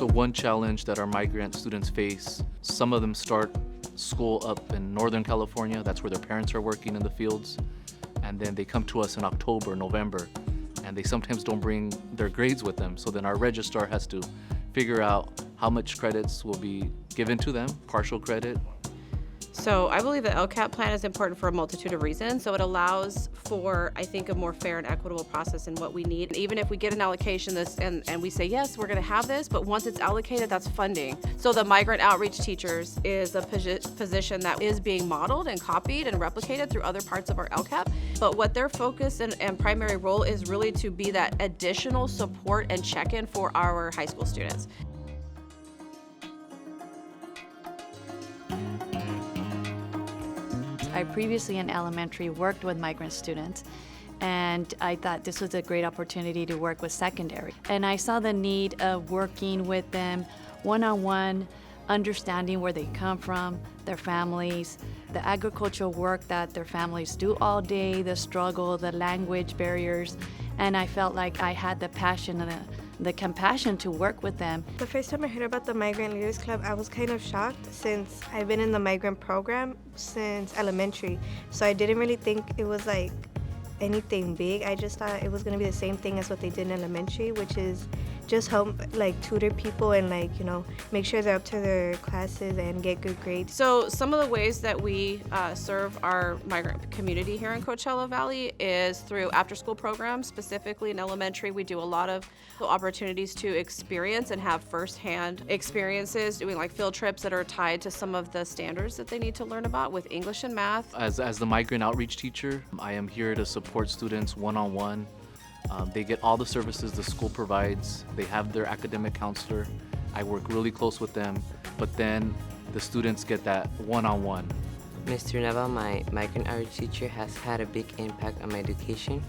So one challenge that our migrant students face, some of them start school up in Northern California. That's where their parents are working in the fields. And then they come to us in October, November, and they sometimes don't bring their grades with them. So then our registrar has to figure out how much credits will be given to them, partial credit. So I believe the LCAP plan is important for a multitude of reasons. So it allows for, I think, a more fair and equitable process in what we need. And even if we get an allocation and we say, yes, we're gonna have this, but once it's allocated, that's funding. So the migrant outreach teachers is a position that is being modeled and copied and replicated through other parts of our LCAP. But what their focus and primary role is really to be that additional support and check-in for our high school students. I previously in elementary worked with migrant students, and I thought this was a great opportunity to work with secondary. And I saw the need of working with them one-on-one, understanding where they come from, their families, the agricultural work that their families do all day, the struggle, the language barriers, and I felt like I had the passion and the compassion to work with them. The first time I heard about the Migrant Leaders Club, I was kind of shocked since I've been in the migrant program since elementary. So I didn't really think it was like anything big. I just thought it was going to be the same thing as what they did in elementary, which is just help like tutor people and like, you know, make sure they're up to their classes and get good grades. So some of the ways that we serve our migrant community here in Coachella Valley is through after-school programs. Specifically in elementary, we do a lot of opportunities to experience and have firsthand experiences, doing like field trips that are tied to some of the standards that they need to learn about with English and math. As the migrant outreach teacher, I am here to support students one-on-one. They get all the services the school provides. They have their academic counselor. I work really close with them, but then the students get that one-on-one. Mr. Naval, my migrant outreach teacher, has had a big impact on my education.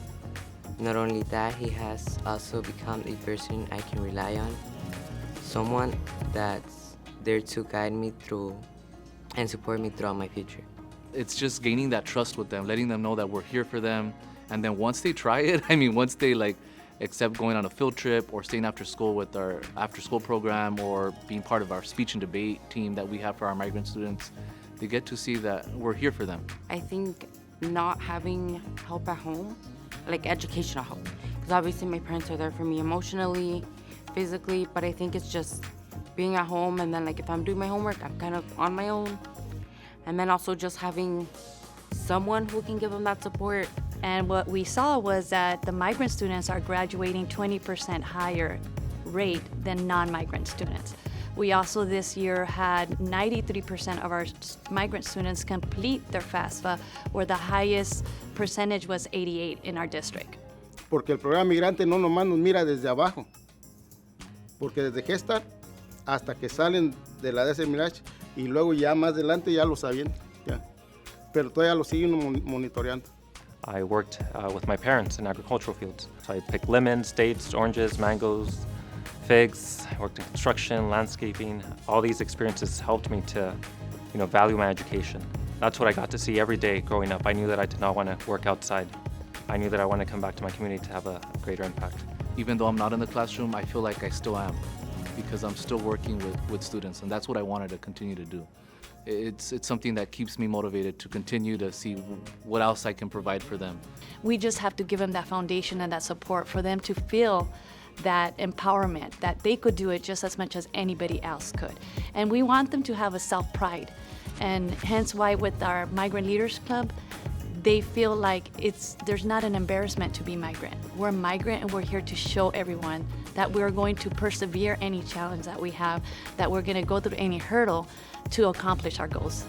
Not only that, he has also become a person I can rely on, someone that's there to guide me through and support me throughout my future. It's just gaining that trust with them, letting them know that we're here for them. And then once they try it, once they like accept going on a field trip or staying after school with our after school program or being part of our speech and debate team that we have for our migrant students, they get to see that we're here for them. I think not having help at home, like educational help, because obviously my parents are there for me emotionally, physically, but I think it's just being at home, and then like if I'm doing my homework, I'm kind of on my own. And then also just having someone who can give them that support. And what we saw was that the migrant students are graduating 20% higher rate than non-migrant students. We also this year had 93% of our migrant students complete their FAFSA, where the highest percentage was 88 in our district. Porque el programa migrante no nomás nos mira desde abajo, porque desde que están hasta que salen de la DSMH y luego ya más adelante ya los avientan, ya. Pero todavía los siguen monitoreando. I worked with my parents in agricultural fields. So I picked lemons, dates, oranges, mangoes, figs. I worked in construction, landscaping. All these experiences helped me to, value my education. That's what I got to see every day growing up. I knew that I did not want to work outside. I knew that I wanted to come back to my community to have a greater impact. Even though I'm not in the classroom, I feel like I still am, because I'm still working with students, and that's what I wanted to continue to do. It's something that keeps me motivated to continue to see what else I can provide for them. We just have to give them that foundation and that support for them to feel that empowerment, that they could do it just as much as anybody else could. And we want them to have a self-pride. And hence why with our Migrant Leaders Club, they feel like there's not an embarrassment to be migrant. We're migrant and we're here to show everyone that we're going to persevere any challenge that we have, that we're going to go through any hurdle to accomplish our goals.